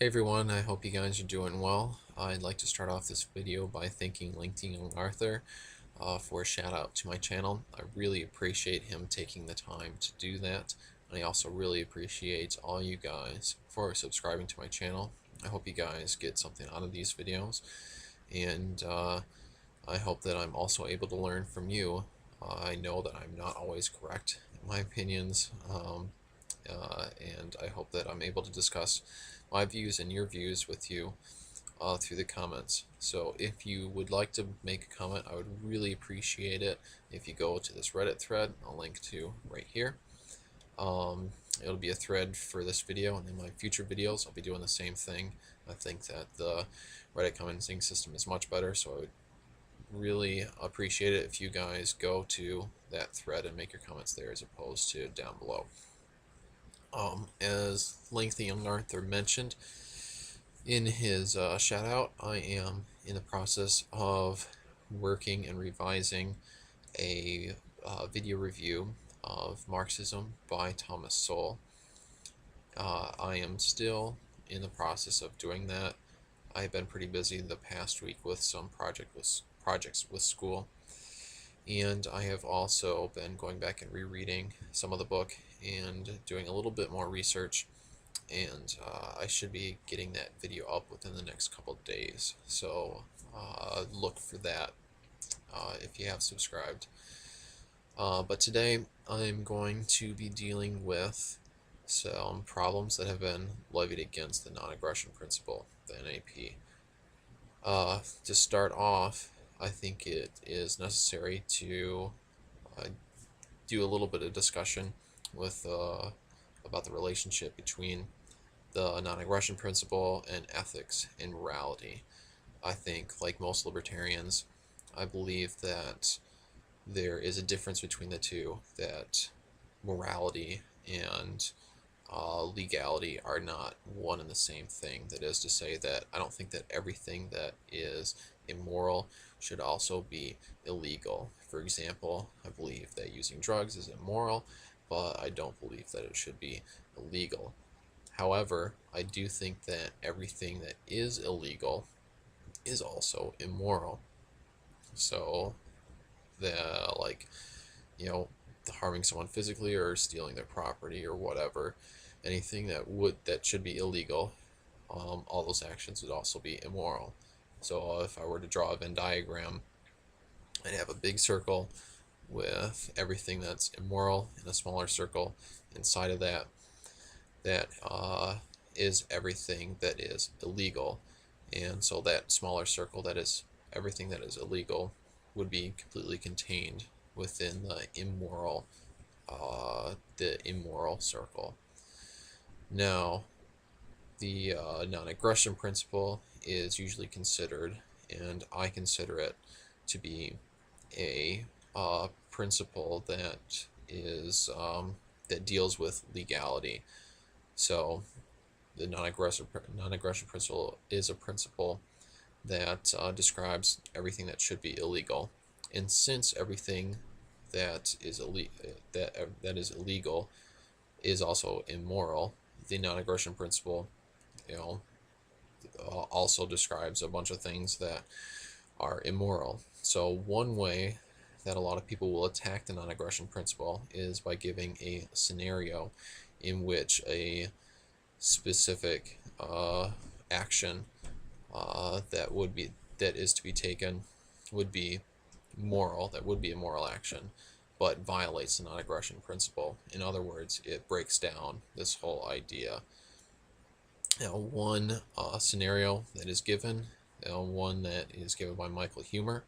Hey everyone, I hope you guys are doing well. I'd like to start off this video by thanking LinkedIn Arthur for a shout out to my channel. I really appreciate him taking the time to do that. And I also really appreciate all you guys for subscribing to my channel. I hope you guys get something out of these videos, and I hope that I'm also able to learn from you. I know that I'm not always correct in my opinions, and I hope that I'm able to discuss my views and your views with you through the comments. So if you would like to make a comment, I would really appreciate it if you go to this Reddit thread I'll link to right here. It'll be a thread for this video, and in my future videos I'll be doing the same thing. I think that the Reddit commenting system is much better, so I would really appreciate it if you guys go to that thread and make your comments there as opposed to down below. As Lengthy Young Arthur mentioned in his shout out, I am in the process of working and revising a video review of Marxism by Thomas Sowell. I am still in the process of doing that. I've been pretty busy the past week with some projects with school, and I have also been going back and rereading some of the book and doing a little bit more research, and I should be getting that video up within the next couple of days, so look for that if you have subscribed. But today I'm going to be dealing with some problems that have been levied against the non-aggression principle, the NAP. To start off, I think it is necessary to do a little bit of discussion with about the relationship between the non-aggression principle and ethics and morality. I think, like most libertarians, I believe that there is a difference between the two, that morality and legality are not one and the same thing. That is to say that I don't think that everything that is immoral should also be illegal. For example, I believe that using drugs is immoral, but I don't believe that it should be illegal. However, I do think that everything that is illegal is also immoral. So, like, you know, harming someone physically or stealing their property or whatever, anything that should be illegal, all those actions would also be immoral. So if I were to draw a Venn diagram, I'd have a big circle with everything that's immoral and a smaller circle inside of that is everything that is illegal. And so that smaller circle that is everything that is illegal would be completely contained within the immoral circle. Now, the non-aggression principle is usually considered, and I consider it to be a principle that is that deals with legality. So, the non-aggression principle is a principle that describes everything that should be illegal, and since everything that is illegal is also immoral, the non-aggression principle, you know, also describes a bunch of things that are immoral. So one way that a lot of people will attack the non-aggression principle is by giving a scenario in which a specific action that is to be taken would be moral, that would be a moral action, but violates the non-aggression principle. In other words, it breaks down this whole idea. Now, one scenario that is given, one that is given by Michael Humer,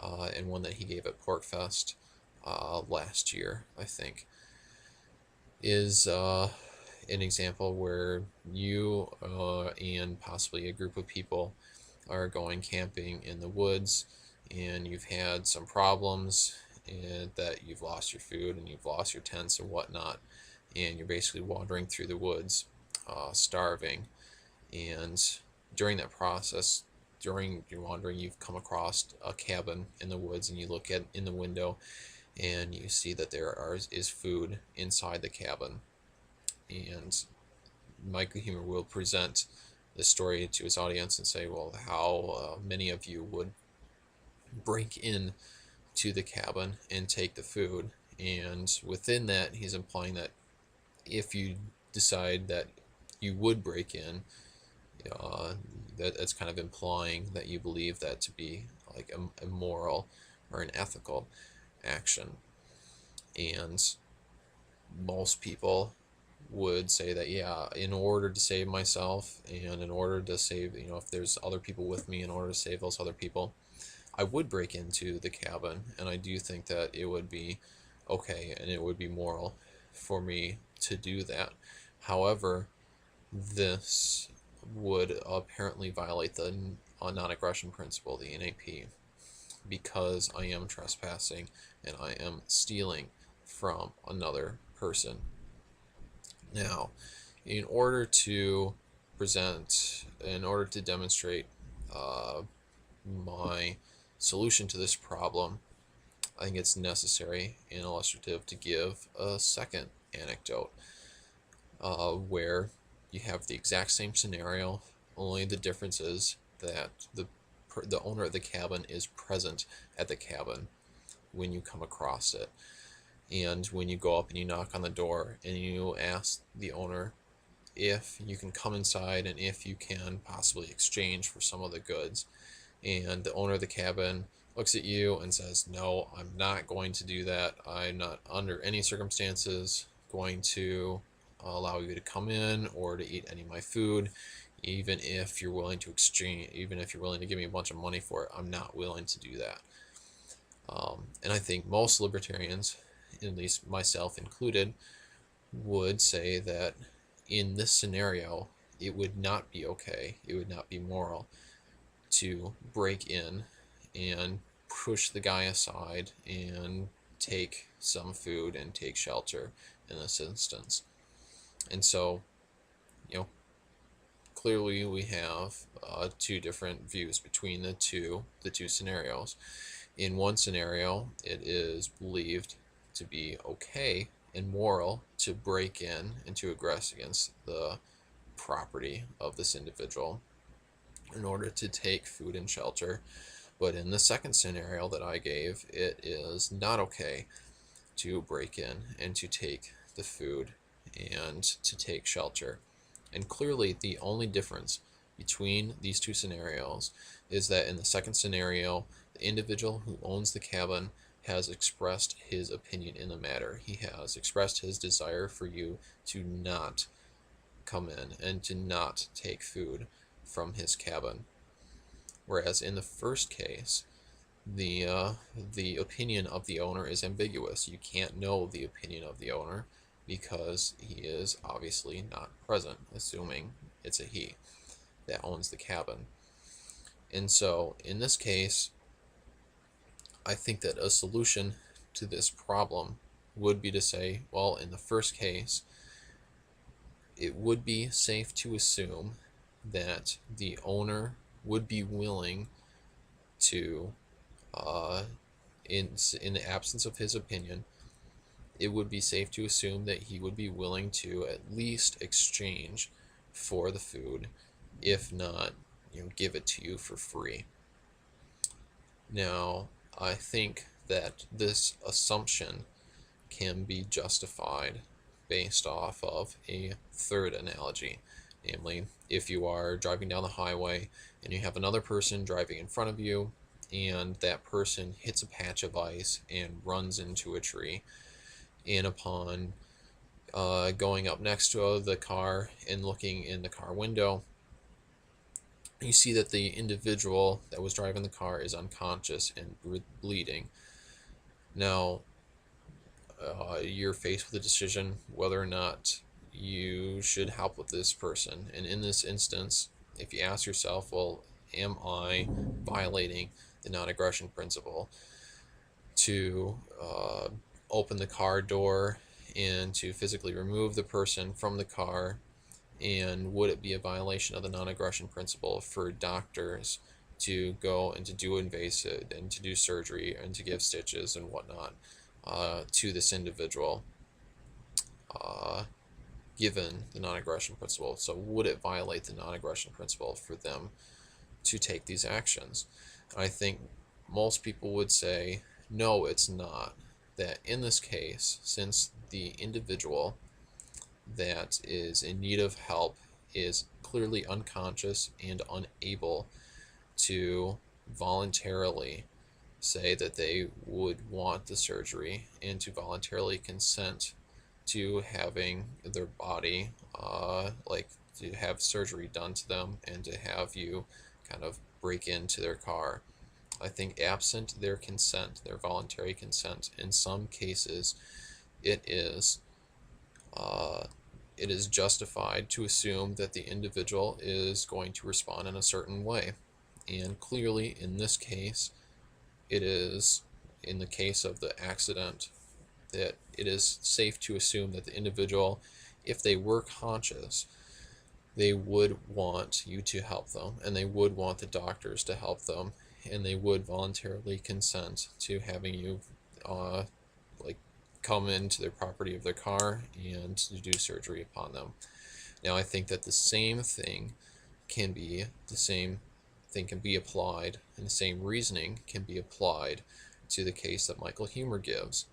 and one that he gave at PorkFest last year, I think, is an example where you and possibly a group of people are going camping in the woods, and you've had some problems, and that you've lost your food and you've lost your tents and whatnot, and you're basically wandering through the woods starving. And during that process, during your wandering, you've come across a cabin in the woods, and you look in the window and you see that is food inside the cabin. And Michael Huemer will present this story to his audience and say, well, how many of you would break in to the cabin and take the food? And within that, he's implying that if you decide that you would break in, uh, that's kind of implying that you believe that to be like a moral or an ethical action. And most people would say that, yeah, in order to save myself and in order to save, if there's other people with me, in order to save those other people, I would break into the cabin. And I do think that it would be okay and it would be moral for me to do that. However, this would apparently violate the non-aggression principle, the NAP, because I am trespassing and I am stealing from another person. Now, in order to demonstrate my solution to this problem, I think it's necessary and illustrative to give a second anecdote where you have the exact same scenario, only the difference is that the owner of the cabin is present at the cabin when you come across it. And when you go up and you knock on the door and you ask the owner if you can come inside and if you can possibly exchange for some of the goods, and the owner of the cabin looks at you and says, no, I'm not going to do that. I'm not under any circumstances going to allow you to come in or to eat any of my food, even if you're willing to exchange, even if you're willing to give me a bunch of money for it, I'm not willing to do that. And I think most libertarians, at least myself included, would say that in this scenario, it would not be okay, it would not be moral to break in and push the guy aside and take some food and take shelter in this instance. And so, clearly we have two different views between the two scenarios. In one scenario, it is believed to be okay and moral to break in and to aggress against the property of this individual in order to take food and shelter. But in the second scenario that I gave, it is not okay to break in and to take the food and to take shelter. And clearly, the only difference between these two scenarios is that in the second scenario, the individual who owns the cabin has expressed his opinion in the matter. He has expressed his desire for you to not come in and to not take food from his cabin. Whereas in the first case, the opinion of the owner is ambiguous. You can't know the opinion of the owner because he is obviously not present, assuming it's a he that owns the cabin. And so in this case, I think that a solution to this problem would be to say, well, in the first case, it would be safe to assume that the owner would be willing to, in the absence of his opinion, it would be safe to assume that he would be willing to at least exchange for the food, if not, give it to you for free. Now, I think that this assumption can be justified based off of a third analogy. Namely, if you are driving down the highway and you have another person driving in front of you, and that person hits a patch of ice and runs into a tree, and upon going up next to the car and looking in the car window, you see that the individual that was driving the car is unconscious and bleeding. Now, you're faced with a decision whether or not you should help with this person. And in this instance, if you ask yourself, well, am I violating the non-aggression principle to open the car door and to physically remove the person from the car? And would it be a violation of the non-aggression principle for doctors to go and to do invasive and to do surgery and to give stitches and whatnot to this individual? given the non-aggression principle. So would it violate the non-aggression principle for them to take these actions? I think most people would say, no, it's not. That in this case, since the individual that is in need of help is clearly unconscious and unable to voluntarily say that they would want the surgery and to voluntarily consent to having their body, like to have surgery done to them and to have you kind of break into their car. I think absent their consent, their voluntary consent, in some cases, it is uh, it is justified to assume that the individual is going to respond in a certain way. And clearly, in this case, it is, in the case of the accident, that it is safe to assume that the individual, if they were conscious, they would want you to help them, and they would want the doctors to help them, and they would voluntarily consent to having you like come into their property of their car and to do surgery upon them. Now I think that the same thing can be applied, and the same reasoning can be applied to the case that Michael Huemer gives,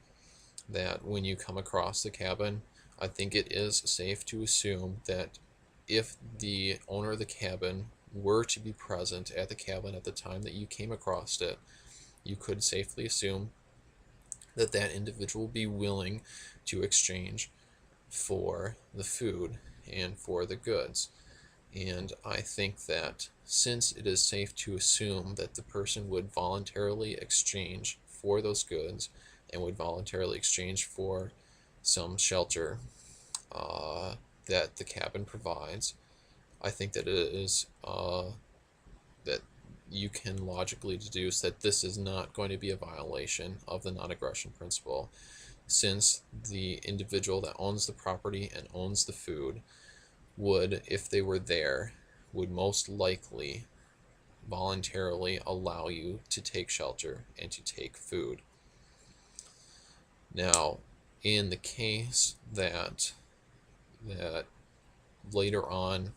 that when you come across the cabin, I think it is safe to assume that if the owner of the cabin were to be present at the cabin at the time that you came across it, you could safely assume that that individual will be willing to exchange for the food and for the goods. And I think that since it is safe to assume that the person would voluntarily exchange for those goods and would voluntarily exchange for some shelter that the cabin provides, I think that it is that you can logically deduce that this is not going to be a violation of the non-aggression principle, since the individual that owns the property and owns the food would, if they were there, would most likely voluntarily allow you to take shelter and to take food. Now, in the case that later on,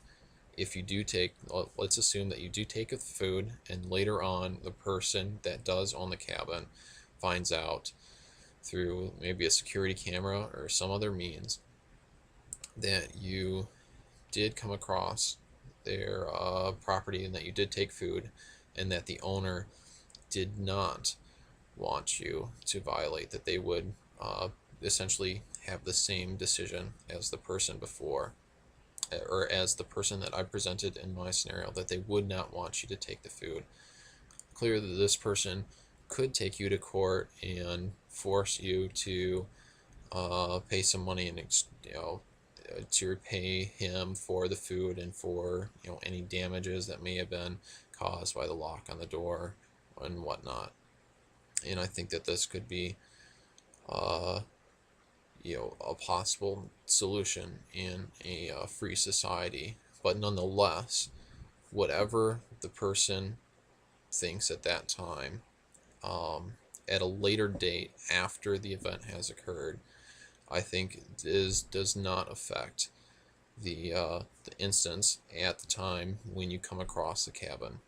if you do take, let's assume that you do take the food, and later on the person that does own the cabin finds out through maybe a security camera or some other means that you did come across their property and that you did take food, and that the owner did not want you to violate, that they would essentially have the same decision as the person before, or as the person that I presented in my scenario, that they would not want you to take the food. Clearly, this person could take you to court and force you to pay some money and to repay him for the food and for any damages that may have been caused by the lock on the door and whatnot. And I think that this could be uh, a possible solution in a free society. But nonetheless, whatever the person thinks at that time, at a later date after the event has occurred, I think does not affect the instance at the time when you come across the cabin.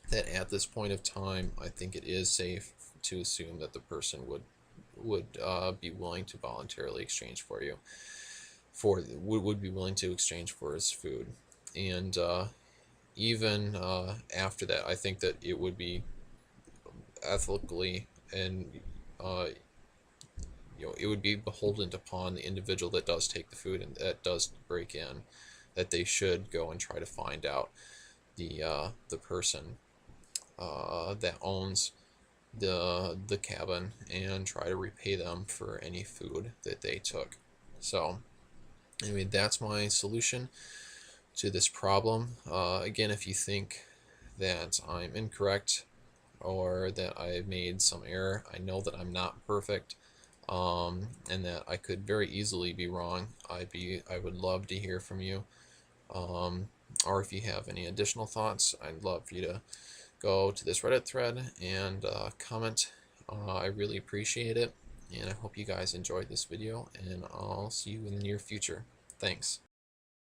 That at this point of time, I think it is safe to assume that the person would be willing to voluntarily exchange for you, would be willing to exchange for his food. And even after that, I think that it would be ethically and it would be beholden upon the individual that does take the food and that does break in, that they should go and try to find out the person that owns the cabin and try to repay them for any food that they took. So anyway, that's my solution to this problem. Again, if you think that I'm incorrect or that I made some error, I know that I'm not perfect, and that I could very easily be wrong. I would love to hear from you, or if you have any additional thoughts, I'd love for you to go to this Reddit thread and comment. I really appreciate it, and I hope you guys enjoyed this video, and I'll see you in the near future. Thanks.